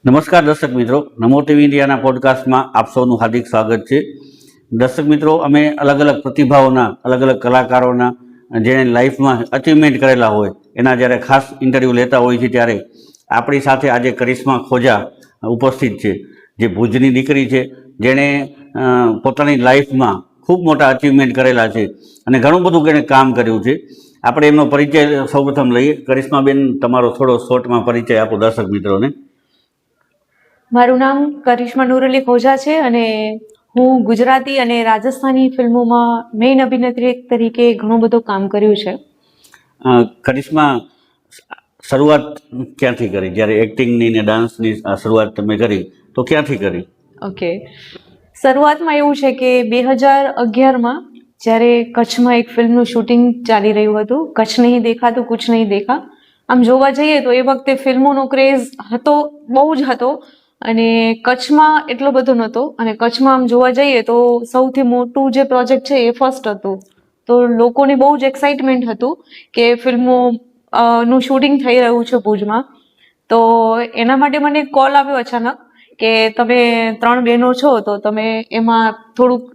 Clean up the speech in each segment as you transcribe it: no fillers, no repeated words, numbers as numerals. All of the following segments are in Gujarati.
નમસ્કાર દર્શક મિત્રો, નમો ટીવી ઇન્ડિયાના પોડકાસ્ટમાં આપ સૌનું હાર્દિક સ્વાગત છે. દર્શક મિત્રો, અમે અલગ અલગ પ્રતિભાઓના, અલગ અલગ કલાકારોના જેણે લાઈફમાં અચીવમેન્ટ કરેલા હોય એના જ્યારે ખાસ ઇન્ટરવ્યૂ લેતા હોય છે ત્યારે આપણી સાથે આજે કરિશ્મા ખોજા ઉપસ્થિત છે, જે ભુજની દીકરી છે, જેણે પોતાની લાઈફમાં ખૂબ મોટા અચીવમેન્ટ કરેલા છે અને ઘણું બધું એણે કામ કર્યું છે. આપણે એમનો પરિચય સૌપ્રથમ લઈએ. કરિશ્માબેન, તમારો થોડો શોર્ટમાં પરિચય આપો દર્શક મિત્રોને. મારું નામ કરિશ્મા નૂર અલી ખોજા છે અને હું ગુજરાતી અને રાજસ્થાની ફિલ્મોમાં મેઇન અભિનેત્રી તરીકે ઘણું બધું કામ કર્યું છે. કરિશ્મા, શરૂઆત ક્યાંથી કરી? જ્યારે એક્ટિંગની ને ડાન્સની શરૂઆત તમે કરી તો ક્યાંથી કરી? ઓકે, શરૂઆતમાં એવું છે કે 2011માં જ્યારે કચ્છમાં એક ફિલ્મનું શૂટિંગ ચાલી રહ્યું હતું, કચ્છ નહીં દેખા તો કુછ નહીં દેખા. આમ જોવા જઈએ તો એ વખતે ફિલ્મોનો ક્રેઝ હતો, બહુ જ હતો, અને કચ્છમાં એટલો બધો નહોતો. અને કચ્છમાં આમ જોવા જઈએ તો સૌથી મોટું જે પ્રોજેક્ટ છે એ ફર્સ્ટ હતું, તો લોકોને બહુ જ એક્સાઇટમેન્ટ હતું કે ફિલ્મો નું શૂટિંગ થઈ રહ્યું છે ભુજમાં. તો એના માટે મને કોલ આવ્યો અચાનક કે તમે 3 બહેનો છો તો તમે એમાં થોડુંક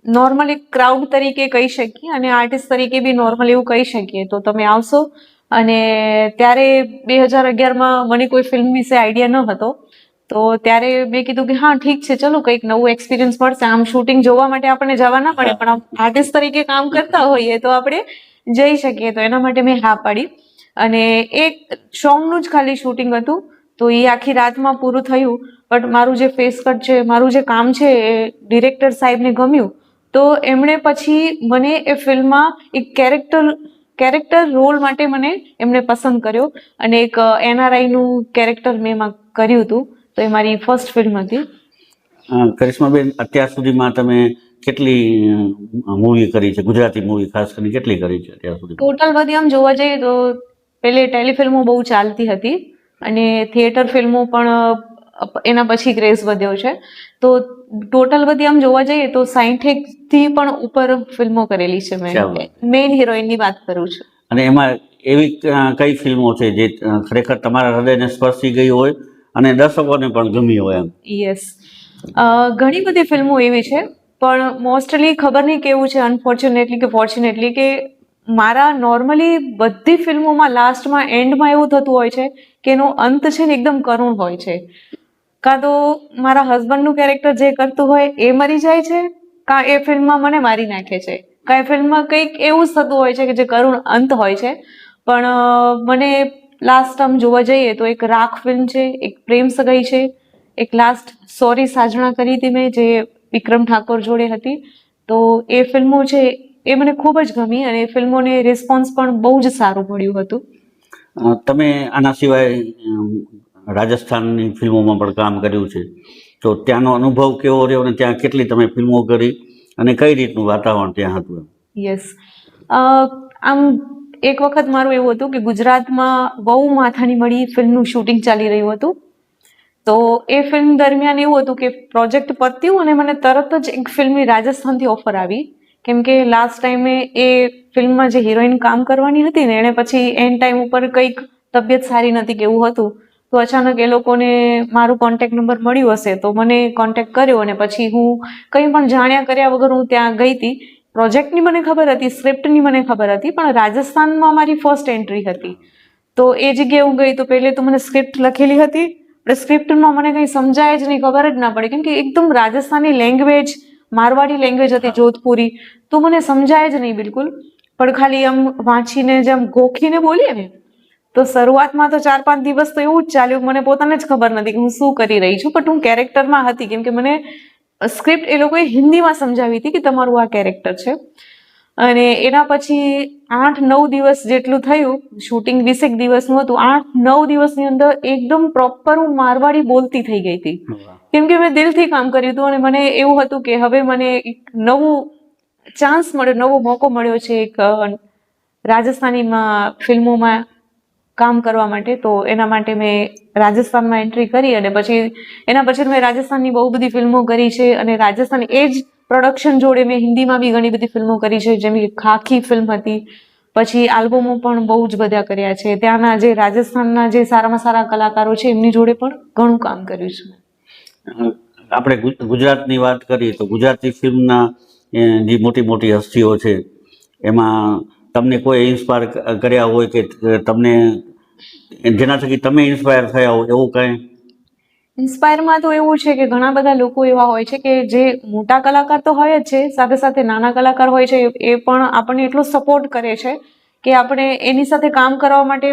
નોર્મલી ક્રાઉડ તરીકે કહી શકીએ અને આર્ટિસ્ટ તરીકે બી નોર્મલ એવું કહી શકીએ, તો તમે આવશો? અને ત્યારે 2011માં મને કોઈ ફિલ્મ વિશે આઈડિયા ન હતો, તો ત્યારે મેં કીધું કે હા ઠીક છે, ચલો કંઈક નવું એક્સપિરિયન્સ મળશે. આમ શૂટિંગ જોવા માટે આપણને જવા ના પડે, પણ આમ આર્ટિસ્ટ તરીકે કામ કરતા હોઈએ તો આપણે જઈ શકીએ. તો એના માટે મેં હા પાડી અને એક સોંગનું જ ખાલી શૂટિંગ હતું, તો એ આખી રાતમાં પૂરું થયું. બટ મારું જે ફેસ કટ છે, મારું જે કામ છે એ ડિરેક્ટર સાહેબને ગમ્યું, તો એમણે પછી મને એ ફિલ્મમાં એક કેરેક્ટર રોલ માટે મને એમણે પસંદ કર્યો અને એક NRIનું કેરેક્ટર મેં એમાં કર્યું હતું. તો એ મારી ફર્સ્ટ ફિલ્મ હતી. કરિશ્માબેન, અત્યાર સુધીમાં તમે કેટલી મૂવી કરી છે? ગુજરાતી મૂવી ખાસ કરીને કેટલી કરી છે અત્યાર સુધી? ટોટલ બધી આમ જોવા જઈએ તો પેલે ટેલિફિલ્મો બહુ ચાલતી હતી અને થિયેટર ફિલ્મો પણ એના પછી ક્રેઝ વધ્યો છે. તો ટોટલ બધી આમ જોવા જઈએ તો 60થી પણ ઉપર ફિલ્મો કરેલી છે મેં. મેઇન હિરોઈનની વાત કરું છું. અને એમાં એવી કઈ ફિલ્મો છે જે ખરેખર તમારા હૃદયને સ્પર્શી ગઈ હોય અને દર્શકોને પણ ગમી હોય? એમ યસ, ઘણી બધી ફિલ્મો એવી છે, પણ મોસ્ટલી ખબર નહીં કેવું છે, અનફોર્ચ્યુનેટલી કે ફોર્ચ્યુનેટલી, કે મારા નોર્મલી બધી ફિલ્મોમાં લાસ્ટમાં એન્ડમાં એવું થતું હોય છે કે એનો અંત છે ને એકદમ કરુણ હોય છે. કાં તો મારા હસબન્ડનું કેરેક્ટર જે કરતું હોય એ મરી જાય છે, કાં એ ફિલ્મમાં મને મારી નાખે છે, કાં એ ફિલ્મમાં કંઈક એવું જ થતું હોય છે કે જે કરુણ અંત હોય છે. પણ મને લાસ્ટ આમ જોવા જઈએ તો એક રાખ ફિલ્મ છે, એક પ્રેમ સગાઈ છે, એક લાસ્ટ સોરી સાજણા કરી હતી મેં, જે વિક્રમ ઠાકોર જોડે હતી. તો એ ફિલ્મો છે એ મને ખૂબ જ ગમી અને એ ફિલ્મોને રિસ્પોન્સ પણ બહુ જ સારું મળ્યું હતું. તમે આના સિવાય રાજસ્થાનની ફિલ્મોમાં પણ કામ કર્યું છે, તો ત્યાંનો અનુભવ કેવો રહ્યો અને ત્યાં કેટલી તમે ફિલ્મો કરી અને કઈ રીતનું વાતાવરણ ત્યાં હતું? યસ, આમ એક વખત મારું એવું હતું કે ગુજરાતમાં બહુ માથાની મળી ફિલ્મનું શૂટિંગ ચાલી રહ્યું હતું. તો એ ફિલ્મ દરમિયાન એવું હતું કે પ્રોજેક્ટ પત્યું અને મને તરત જ એક ફિલ્મની રાજસ્થાનથી ઓફર આવી, કેમ કે લાસ્ટ ટાઈમે એ ફિલ્મમાં જે હિરોઈન કામ કરવાની હતી ને એણે પછી એન્ડ ટાઈમ ઉપર કંઈક તબિયત સારી નથી કે એવું હતું, તો અચાનક એ લોકોને મારું કોન્ટેક્ટ નંબર મળ્યું હશે તો મને કોન્ટેક્ટ કર્યો અને પછી હું કંઈ પણ જાણ્યા કર્યા વગર હું ત્યાં ગઈ હતી. પ્રોજેક્ટની મને ખબર હતી, સ્ક્રિપ્ટની મને ખબર હતી, પણ રાજસ્થાનમાં મારી ફર્સ્ટ એન્ટ્રી હતી. તો એ જગ્યાએ હું ગઈ તો પહેલે તો મને સ્ક્રિપ્ટ લખેલી હતી, પણ સ્ક્રિપ્ટમાં મને કંઈ સમજાય જ નહીં, ખબર જ ના પડે, કેમ કે એકદમ રાજસ્થાની લેંગ્વેજ, મારવાડી લેંગ્વેજ હતી, જોધપુરી, તો મને સમજાય જ નહીં બિલકુલ. પણ ખાલી આમ વાંચીને જેમ ગોખીને બોલીએ ને, તો શરૂઆતમાં તો 4-5 દિવસ તો એવું જ ચાલ્યું, મને પોતાને જ ખબર નથી કે હું શું કરી રહી છું, પણ હું કેરેક્ટરમાં હતી, કેમ કે મને સ્ક્રિપ્ટ એ લોકોએ હિન્દીમાં સમજાવી હતી કે તમારું આ કેરેક્ટર છે. અને એના પછી 8-9 દિવસ જેટલું થયું, શૂટિંગ 20 દિવસનું હતું, 8-9 દિવસની અંદર એકદમ પ્રોપર હું મારવાડી બોલતી થઈ ગઈ હતી, કેમ કે મેં દિલથી કામ કર્યું હતું અને મને એવું હતું કે હવે મને એક નવું ચાન્સ મળ્યો, નવો મોકો મળ્યો છે એક રાજસ્થાનીમાં ફિલ્મોમાં કામ કરવા માટે. તો એના માટે મેં રાજસ્થાનમાં એન્ટ્રી કરી અને પછી એના પછી મેં રાજસ્થાનની બહુ બધી ફિલ્મો કરી છે અને રાજસ્થાની એ જ પ્રોડક્શન જોડે મેં હિન્દીમાં બી ઘણી બધી ફિલ્મો કરી છે, જેમ કે ખાખી ફિલ્મ હતી, પછી આલ્બમો પણ બહુ જ બધા કર્યા છે. ત્યાંના જે રાજસ્થાનના જે સારામાં સારા કલાકારો છે એમની જોડે પણ ઘણું કામ કર્યું છે. આપણે ગુજરાતની વાત કરીએ તો ગુજરાતી ફિલ્મના જે મોટી મોટી હસ્તીઓ છે એમાં તમને કોઈ ઇન્સ્પાયર કર્યા હોય કે તમને જેના થકી તમે ઇન્સ્પાયર થયા હો એવું કાંઈ? ઇન્સ્પાયરમાં તો એવું છે કે ઘણા બધા લોકો એવા હોય છે કે જે મોટા કલાકાર તો હોય જ છે, સાથે સાથે નાના કલાકાર હોય છે એ પણ આપણને એટલો સપોર્ટ કરે છે કે આપણે એની સાથે કામ કરવા માટે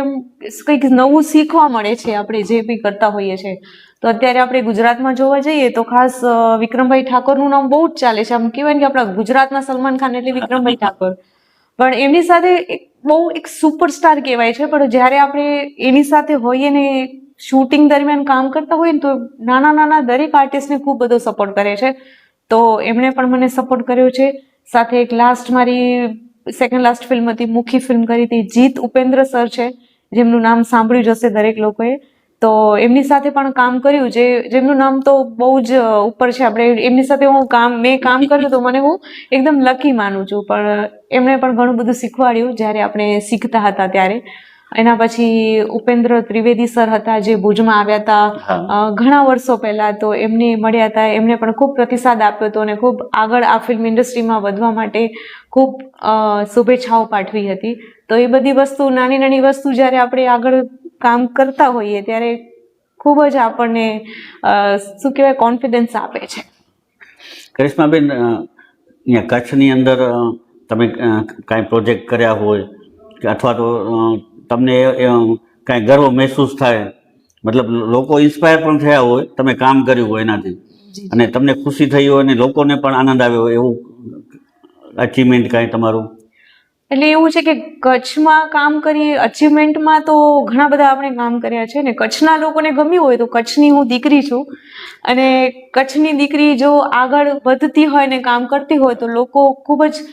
કંઈક નવું શીખવા મળે છે આપણે જે બી કરતા હોઈએ છીએ. તો અત્યારે આપણે ગુજરાતમાં જોવા જઈએ તો ખાસ વિક્રમભાઈ ઠાકોરનું નામ બહુ જ ચાલે છે. આમ કહેવાય ને કે આપણા ગુજરાતના સલમાન ખાન એટલે વિક્રમભાઈ ઠાકોર, પણ એમની સાથે બહુ એક સુપરસ્ટાર કહેવાય છે. પણ જ્યારે આપણે એની સાથે હોઈએ ને શૂટિંગ દરમિયાન કામ કરતા હોય ને તો નાના નાના દરેક આર્ટિસ્ટને ખૂબ બધો સપોર્ટ કરે છે. તો એમણે પણ મને સપોર્ટ કર્યો છે. સાથે એક મારી સેકન્ડ લાસ્ટ ફિલ્મ હતી, મુખી ફિલ્મ કરી હતી. જીત ઉપેન્દ્ર સર છે, જેમનું નામ સાંભળ્યું જ હશે દરેક લોકોએ. તો એમની સાથે પણ કામ કર્યું, જેમનું નામ તો બહુ જ ઉપર છે. આપણે એમની સાથે મેં કામ કર્યું તો મને હું એકદમ લકી માનું છું. પણ એમણે પણ ઘણું બધું શીખવાડ્યું જ્યારે આપણે શીખતા હતા ત્યારે. એના પછી ઉપેન્દ્ર ત્રિવેદી સર હતા જે ભુજમાં આવ્યા હતા ઘણા વર્ષો પહેલા. તો એમને મળ્યા હતા, એમને પણ ખૂબ પ્રતિસાદ આપ્યો હતો અને ખૂબ આગળ આ ફિલ્મ ઇન્ડસ્ટ્રીમાં વધવા માટે ખૂબ શુભેચ્છાઓ પાઠવી હતી. તો એ બધી વસ્તુ, નાની નાની વસ્તુ જ્યારે આપણે આગળ કામ કરતા હોઈએ ત્યારે ખૂબ જ આપણને શું કહેવાય, કોન્ફિડન્સ આપે છે. કરિશ્માબેન, અહીંયા કચ્છની અંદર તમે કાંઈ પ્રોજેક્ટ કર્યા હોય કે અથવા તો તમને કાંઈ ગર્વ મહેસૂસ થાય, મતલબ લોકો ઇન્સ્પાયર પણ થયા હોય તમે કામ કર્યું હોય એનાથી, અને તમને ખુશી થઈ હોય અને લોકોને પણ આનંદ આવ્યો હોય એવું અચીવમેન્ટ કાંઈ તમારું? એટલે એવું છે કે કચ્છમાં કામ કરીએ, અચીવમેન્ટમાં તો ઘણા બધા આપણે કામ કર્યા છે ને કચ્છના લોકોને ગમ્યું હોય તો કચ્છની હું દીકરી છું અને કચ્છની દીકરી જો આગળ વધતી હોય ને કામ કરતી હોય તો લોકો ખૂબ જ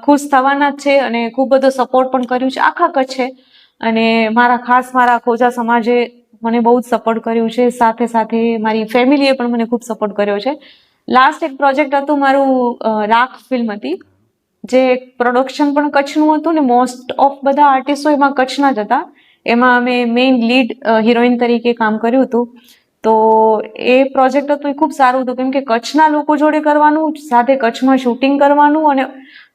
ખુશ થવાના જ છે અને ખૂબ બધો સપોર્ટ પણ કર્યું છે આખા કચ્છે. અને મારા ખોજા સમાજે મને બહુ જ સપોર્ટ કર્યું છે. સાથે સાથે મારી ફેમિલીએ પણ મને ખૂબ સપોર્ટ કર્યો છે. લાસ્ટ એક પ્રોજેક્ટ હતું મારું, રાખ ફિલ્મ હતી, જે પ્રોડક્શન પણ કચ્છનું હતું ને મોસ્ટ ઓફ બધા આર્ટિસ્ટો એમાં કચ્છના જ હતા. એમાં અમે મેઇન લીડ હિરોઈન તરીકે કામ કર્યું હતું. તો એ પ્રોજેક્ટ હતું એ ખૂબ સારું હતું કેમ કે કચ્છના લોકો જોડે કરવાનું, સાથે કચ્છમાં શૂટિંગ કરવાનું અને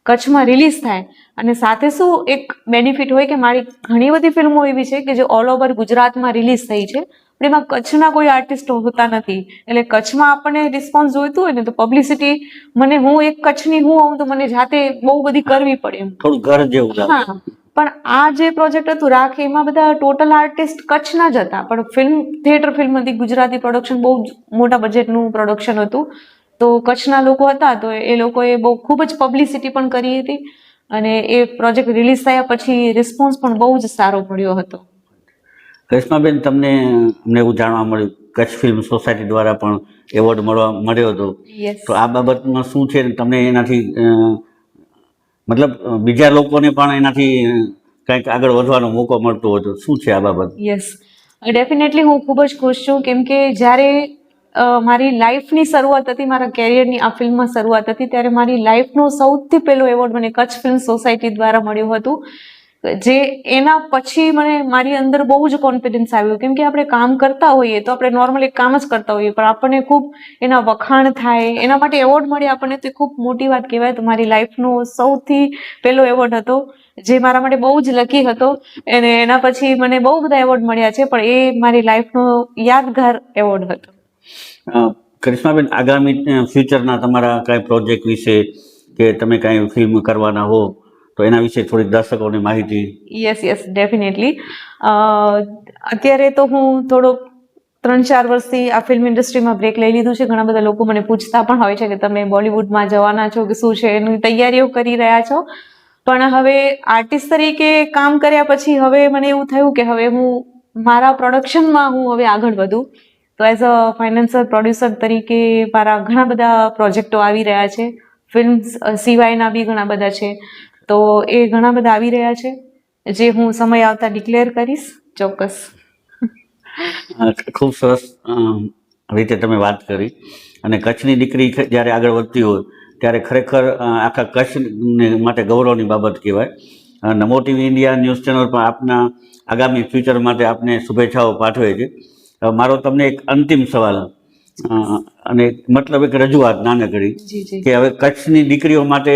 કચ્છમાં રિલીઝ થાય. અને સાથે શું એક બેનિફિટ હોય કે મારી ઘણી બધી ફિલ્મો એવી છે કે જે ઓલ ઓવર ગુજરાતમાં રિલીઝ થઈ છે, પણ એમાં કચ્છના કોઈ આર્ટિસ્ટ હોતા નથી. એટલે કચ્છમાં આપણને રિસ્પોન્સ જોઈતું હોય ને તો પબ્લિસિટી, હું એક કચ્છની આવું તો મને જાતે બહુ બધી કરવી પડે એમ, થોડું ઘર જેવું લાગે. હા. પણ આ જે પ્રોજેક્ટ હતું રાખ, એમાં બધા ટોટલ આર્ટિસ્ટ કચ્છના જ હતા, પણ થિયેટર ફિલ્મ હતી, ગુજરાતી પ્રોડક્શન, બહુ જ મોટા બજેટનું પ્રોડક્શન હતું. તો કચ્છના લોકો હતા તો એ લોકોએ બહુ ખૂબ જ પબ્લિસિટી પણ કરી હતી અને એ પ્રોજેક્ટ રિલીઝ થયા પછી રિસ્પોન્સ પણ બહુ જ સારો મળ્યો હતો. કરિશ્માબેન, તમને અમને એવું જાણવા મળ્યું કચ્છ ફિલ્મ સોસાયટી દ્વારા પણ એવોર્ડ મળ્યો હતો. તો આ બાબતમાં શું છે, તમને એનાથી મતલબ બીજા લોકોને પણ એનાથી કંઈક આગળ વધવાનો મોકો મળતો હોય તો શું છે આ બાબત? યસ, ડેફિનેટલી હું ખૂબ જ ખુશ છું કેમ કે જ્યારે મારી લાઈફની શરૂઆત હતી, મારા કેરિયરની આ ફિલ્મમાં શરૂઆત હતી, ત્યારે મારી લાઈફનો સૌથી પહેલો એવોર્ડ મને કચ્છ ફિલ્મ સોસાયટી દ્વારા મળ્યું હતું. જે એના પછી મને મારી અંદર બહુ જ કોન્ફિડન્સ આવ્યો કેમ કે આપણે કામ કરતા હોઈએ તો આપણે નોર્મલ એક કામ જ કરતા હોઈએ, પણ આપણને ખૂબ એના વખાણ થાય, એના માટે એવોર્ડ મળે આપણને તો ખૂબ મોટી વાત કહેવાય. તો મારી લાઈફનો સૌથી પહેલો એવોર્ડ હતો જે મારા માટે બહુ જ લકી હતો. અને એના પછી મને બહુ બધા એવોર્ડ મળ્યા છે, પણ એ મારી લાઈફનો યાદગાર એવોર્ડ હતો. કરિશ્માબેન, આગામી ફ્યુચરના તમારા કાંઈ પ્રોજેક્ટ વિશે કે તમે કાંઈ ફિલ્મ કરવાના હો તો એના વિશે થોડીક દર્શકોને માહિતી. Yes, definitely. અત્યારે તો હું થોડોક 3-4 વર્ષથી આ ફિલ્મ ઇન્ડસ્ટ્રીમાં બ્રેક લઈ લીધું છે. ઘણા બધા લોકો મને પૂછતા પણ હોય છે કે તમે બોલિવૂડમાં જવાના છો કે શું છે, એની તૈયારીઓ કરી રહ્યા છો. પણ હવે આર્ટિસ્ટ તરીકે કામ કર્યા પછી હવે મને એવું થયું કે હવે હું મારા પ્રોડક્શનમાં હવે આગળ વધું. તો એઝ અ ફાઇનાન્શિયલ પ્રોડ્યુસર તરીકે મારા ઘણા બધા પ્રોજેક્ટો આવી રહ્યા છે. ફિલ્મ્સ સિવાયના બી ઘણા બધા છે, તો એ ઘણા બધા આવી રહ્યા છે જે હું સમય આવતા ડિક્લેર કરીશ ચોક્કસ. ખૂબ સરસ રીતે તમે વાત કરી. અને કચ્છની દીકરી જ્યારે આગળ વધતી હોય ત્યારે ખરેખર આખા કચ્છ માટે ગૌરવની બાબત કહેવાય. નમો ટીવી ઇન્ડિયા ન્યૂઝ ચેનલ પણ આપના આગામી ફ્યુચર માટે આપને શુભેચ્છાઓ પાઠવે છે. મારો તમને એક અંતિમ સવાલ અને મતલબ એક રજૂઆત નાનકડી જી જી. કે હવે કચ્છની દીકરીઓ માટે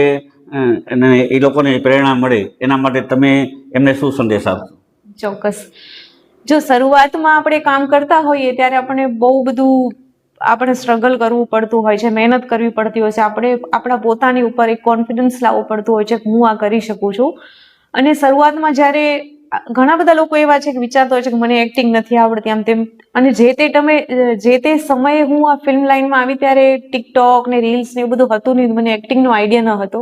અને એ લોકોને પ્રેરણા મળે એના માટે તમે એમને શું સંદેશ આપશો? ચોક્કસ. જો શરૂઆતમાં આપણે કામ કરતા હોઈએ ત્યારે આપણે બહુ બધું આપણે સ્ટ્રગલ કરવું પડતું હોય છે, મહેનત કરવી પડતી હોય છે, આપણે આપણા પોતાની ઉપર એક કોન્ફિડન્સ લાવવો પડતું હોય છે કે હું આ કરી શકું છું. અને શરૂઆતમાં જ્યારે ઘણા બધા લોકો એવા છે કે વિચારતા હોય છે કે મને એક્ટિંગ નથી આવડતી આમ તેમ, અને જે તે સમયે હું આ ફિલ્મ લાઈનમાં આવી ત્યારે ટિકટોક ને રીલ્સ ને એવું બધું હતું નહીં, મને એક્ટિંગનો આઈડિયા ન હતો.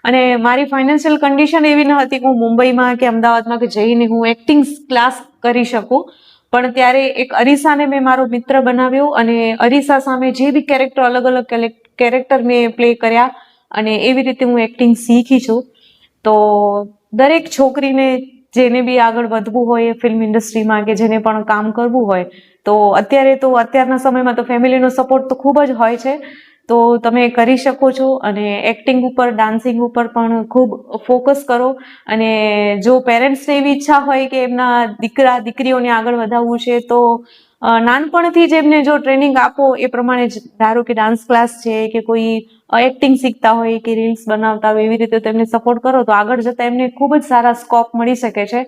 અને મારી ફાઇનાન્શિયલ કન્ડિશન એવી ન હતી કે હું મુંબઈમાં કે અમદાવાદમાં કે જઈને હું એક્ટિંગ ક્લાસ કરી શકું. પણ ત્યારે એક અરીસાને મેં મારો મિત્ર બનાવ્યો અને અરીસા સામે જે બી કેરેક્ટર અલગ અલગ કેરેક્ટર મેં પ્લે કર્યા અને એવી રીતે હું એક્ટિંગ શીખી છું. તો દરેક છોકરીને જેને બી આગળ વધવું હોય ફિલ્મ ઇન્ડસ્ટ્રીમાં કે જેને પણ કામ કરવું હોય તો અત્યારના સમયમાં તો ફેમિલીનો સપોર્ટ તો ખૂબ જ હોય છે. તો તમે કરી શકો છો અને એક્ટિંગ ઉપર ડાન્સિંગ ઉપર પણ ખૂબ ફોકસ કરો. અને જો પેરેન્ટ્સને એવી ઈચ્છા હોય કે એમના દીકરા દીકરીઓને આગળ વધાવવું છે તો નાનપણથી જ એમને જો ટ્રેનિંગ આપો એ પ્રમાણે જ, ધારો કે ડાન્સ ક્લાસ છે કે કોઈ એક્ટિંગ શીખતા હોય કે રીલ્સ બનાવતા હોય એવી રીતે તેમને સપોર્ટ કરો તો આગળ જતા એમને ખૂબ જ સારા સ્કોપ મળી શકે છે.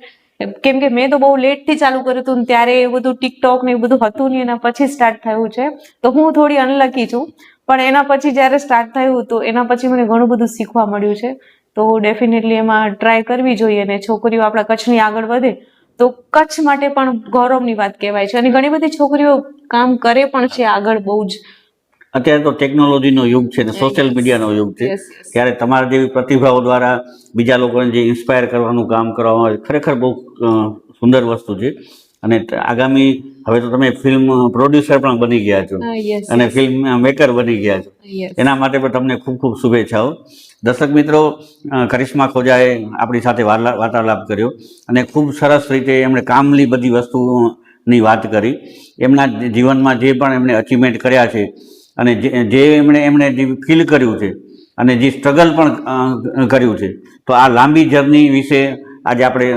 કેમ કે મેં તો બહુ લેટથી ચાલુ કર્યું હતું ને ત્યારે એ બધું ટિકટોક ને એ બધું હતું નહીં, એના પછી સ્ટાર્ટ થયું છે. તો હું થોડી અનલકી છું, પણ એના પછી જ્યારે સ્ટાર્ટ થયું તો એના પછી મને ઘણું બધું શીખવા મળ્યું છે. તો ડેફિનેટલી એમાં ટ્રાય કરવી જોઈએ અને છોકરીઓ આપણા કચ્છની આગળ વધે તો કચ્છ માટે પણ ગૌરવની વાત કહેવાય છે. અને ઘણી બધી છોકરીઓ કામ કરે પણ છે આગળ બહુ જ. અત્યારે તો ટેકનોલોજીનો યુગ છે ને સોશિયલ મીડિયાનો યુગ છે, Yes, yes. ત્યારે તમારા જેવી પ્રતિભાઓ દ્વારા બીજા લોકોને જે ઇન્સ્પાયર કરવાનું કામ કરવામાં આવે ખરેખર બહુ સુંદર વસ્તુ છે. અને આગામી હવે તો તમે ફિલ્મ પ્રોડ્યુસર પણ બની ગયા છો Yes, અને yes. ફિલ્મ મેકર બની ગયા છો. Yes. એના માટે પણ તમને ખૂબ ખૂબ શુભેચ્છાઓ. દર્શક મિત્રો, કરિશ્મા ખોજાએ આપણી સાથે વાર્તાલાપ કર્યો અને ખૂબ સરસ રીતે એમણે કામની બધી વસ્તુની વાત કરી. એમના જીવનમાં જે પણ એમણે અચીવમેન્ટ કર્યા છે અને જે એમણે જે ફીલ કર્યું છે અને જે સ્ટ્રગલ પણ કર્યું છે, તો આ લાંબી જર્ની વિશે આજે આપણે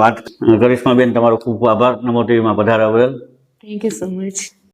વાત. કરિશ્માબેન, તમારો ખૂબ ખૂબ આભાર નમો ટીવીમાં પધારવા બદલ. Thank you so much.